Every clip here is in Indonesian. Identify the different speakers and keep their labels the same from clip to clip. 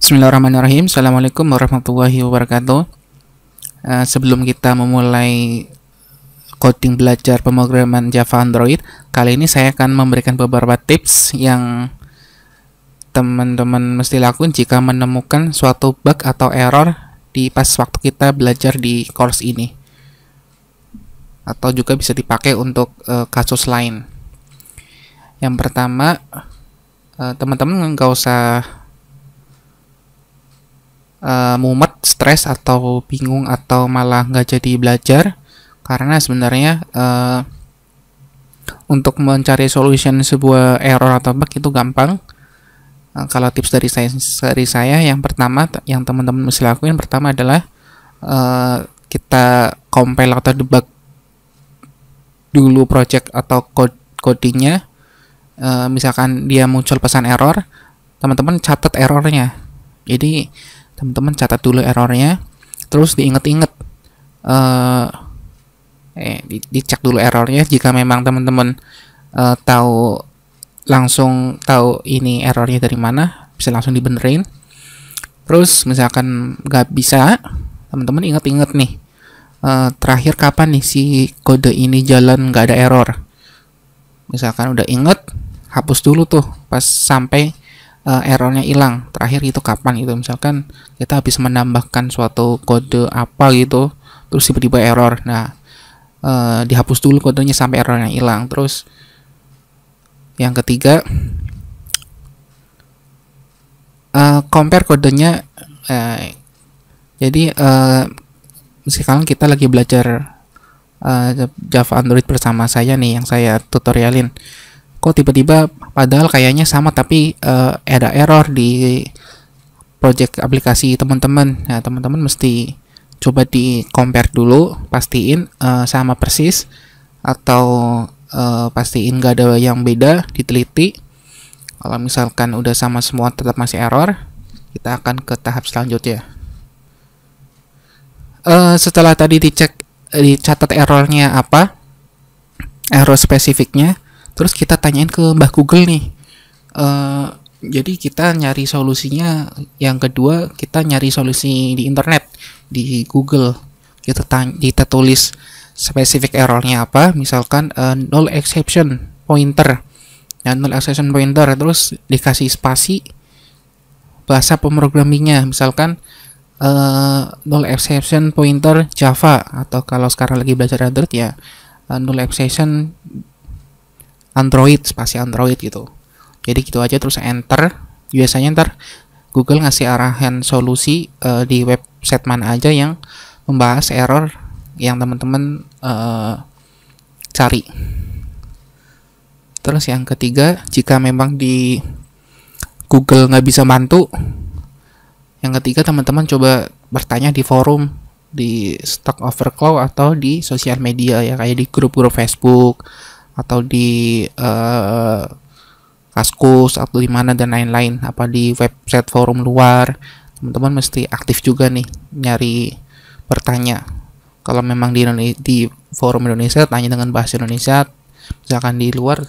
Speaker 1: Bismillahirrahmanirrahim. Assalamualaikum warahmatullahi wabarakatuh. Sebelum kita memulai coding belajar pemrograman Java Android, kali ini saya akan memberikan beberapa tips yang teman-teman mesti lakukan jika menemukan suatu bug atau error di pas waktu kita belajar di course ini, atau juga bisa dipakai untuk kasus lain. Yang pertama, teman-teman nggak usah mumet, stres, atau bingung, atau malah nggak jadi belajar, karena sebenarnya untuk mencari solution sebuah error atau bug itu gampang. Kalau tips dari saya, yang pertama yang teman-teman mesti lakuin pertama adalah kita compile atau debug dulu project atau codingnya. Misalkan dia muncul pesan error, teman-teman catat errornya. Jadi teman-teman catat dulu errornya, terus diinget-inget, dicek dulu errornya. Jika memang teman-teman langsung tahu ini errornya dari mana, bisa langsung dibenerin. Terus misalkan nggak bisa, teman-teman inget-inget nih, terakhir kapan nih si kode ini jalan nggak ada error. Misalkan udah inget, hapus dulu tuh pas sampai errornya hilang. Terakhir itu kapan gitu, misalkan kita habis menambahkan suatu kode apa gitu, terus tiba-tiba error. Nah, dihapus dulu kodenya sampai errornya hilang. Terus yang ketiga, compare kodenya. Jadi sekarang kita lagi belajar Java Android bersama saya nih, yang saya tutorialin. Kok tiba-tiba padahal kayaknya sama, tapi ada error di project aplikasi teman-teman. Nah, teman-teman mesti coba di compare dulu, pastiin sama persis, atau pastiin nggak ada yang beda, diteliti. Kalau misalkan udah sama semua tetap masih error, kita akan ke tahap selanjutnya. Setelah tadi dicatat errornya apa, error spesifiknya, terus kita tanyain ke Mbah Google nih. Jadi kita nyari solusinya. Yang kedua, kita nyari solusi di internet, di Google. Kita tulis spesifik errornya apa, misalkan null exception pointer. Nah, null exception pointer, terus dikasih spasi bahasa pemrogrammingnya, misalkan null exception pointer Java, atau kalau sekarang lagi belajar Android ya null exception Android, spasi Android gitu. Jadi gitu aja, terus enter. Biasanya ntar Google ngasih arahan solusi di website mana aja yang membahas error yang teman-teman cari. Terus yang ketiga, jika memang di Google nggak bisa bantu, yang ketiga teman-teman coba bertanya di forum, di Stack Overflow, atau di sosial media ya, kayak di grup-grup Facebook, atau di Kaskus, atau di mana dan lain-lain, apa di website forum luar. Teman-teman mesti aktif juga nih nyari, bertanya. Kalau memang di forum Indonesia, tanya dengan bahasa Indonesia. Misalkan di luar,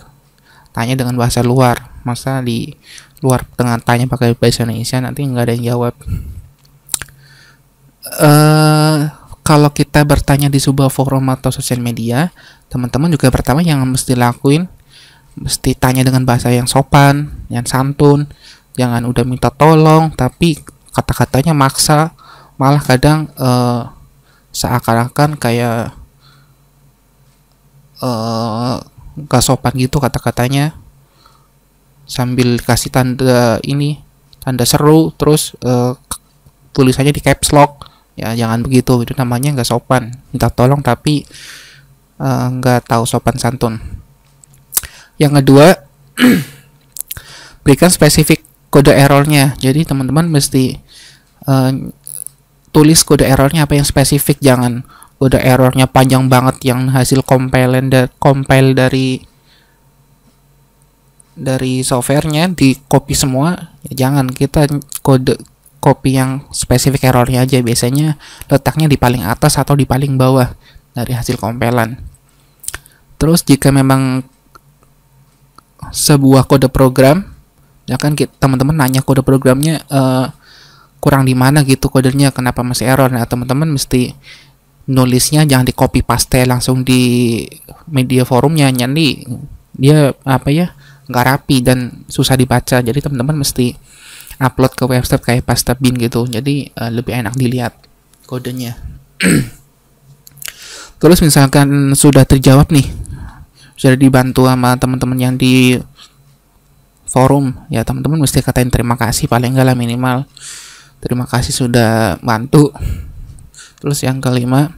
Speaker 1: tanya dengan bahasa luar. Masa di luar dengan tanya pakai bahasa Indonesia, nanti nggak ada yang jawab. Kalau kita bertanya di sebuah forum atau sosial media, teman-teman juga pertama yang mesti lakuin, mesti tanya dengan bahasa yang sopan, yang santun. Jangan udah minta tolong tapi kata-katanya maksa, malah kadang seakan-akan kayak gak sopan gitu kata-katanya, sambil kasih tanda seru, terus tulisannya di caps lock. Ya jangan begitu, itu namanya nggak sopan. Minta tolong tapi nggak tahu sopan santun. Yang kedua, berikan spesifik kode errornya. Jadi teman-teman mesti tulis kode errornya apa yang spesifik. Jangan kode errornya panjang banget yang hasil compile dari softwarenya di copy semua. Ya, jangan, kita copy yang spesifik errornya aja. Biasanya letaknya di paling atas atau di paling bawah dari hasil compilan. Terus jika memang sebuah kode program, ya kan teman-teman nanya kode programnya kurang di mana gitu kodenya, kenapa masih error. Nah, teman-teman mesti nulisnya jangan di copy paste langsung di media forumnya, nanti dia apa ya, nggak rapi dan susah dibaca. Jadi teman-teman mesti upload ke website kayak Pastabin gitu, jadi lebih enak dilihat kodenya. Terus misalkan sudah terjawab nih, sudah dibantu sama teman-teman yang di forum, ya teman-teman mesti katain terima kasih, paling enggak lah minimal terima kasih sudah bantu. Terus yang kelima,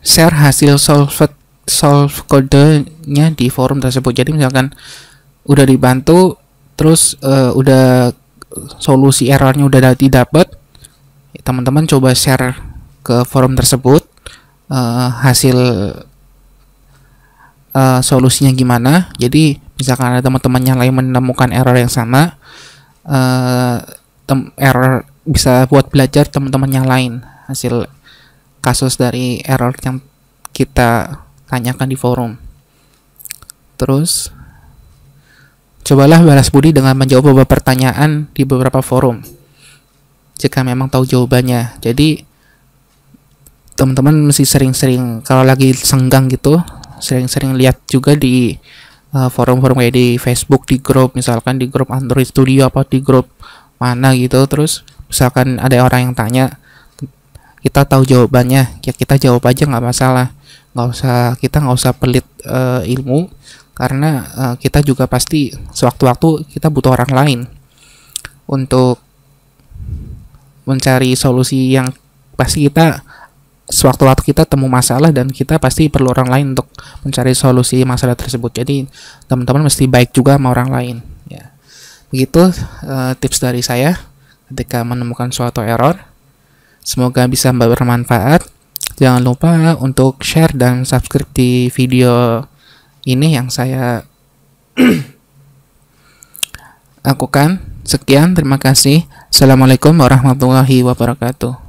Speaker 1: share hasil solve kodenya di forum tersebut. Jadi misalkan udah dibantu, terus udah solusi errornya udah didapat, teman-teman coba share ke forum tersebut hasil solusinya gimana. Jadi misalkan ada teman-teman yang lain menemukan error yang sama, error bisa buat belajar teman-teman yang lain hasil kasus dari error yang kita tanyakan di forum. Terus cobalah balas budi dengan menjawab beberapa pertanyaan di beberapa forum jika memang tahu jawabannya. Jadi teman-teman mesti sering-sering, kalau lagi senggang gitu, sering-sering lihat juga di forum-forum kayak di Facebook, di grup, misalkan di grup Android Studio apa di grup mana gitu. Terus misalkan ada orang yang tanya, kita tahu jawabannya, ya kita jawab aja, nggak masalah. Kita nggak usah pelit ilmu, karena kita juga pasti sewaktu-waktu kita butuh orang lain untuk mencari solusi yang pasti kita sewaktu-waktu kita temu masalah, dan kita pasti perlu orang lain untuk mencari solusi masalah tersebut. Jadi teman-teman mesti baik juga sama orang lain ya. Begitu tips dari saya ketika menemukan suatu error. Semoga bisa bermanfaat. Jangan lupa untuk share dan subscribe di video ini yang saya lakukan. Sekian, terima kasih. Assalamualaikum warahmatullahi wabarakatuh.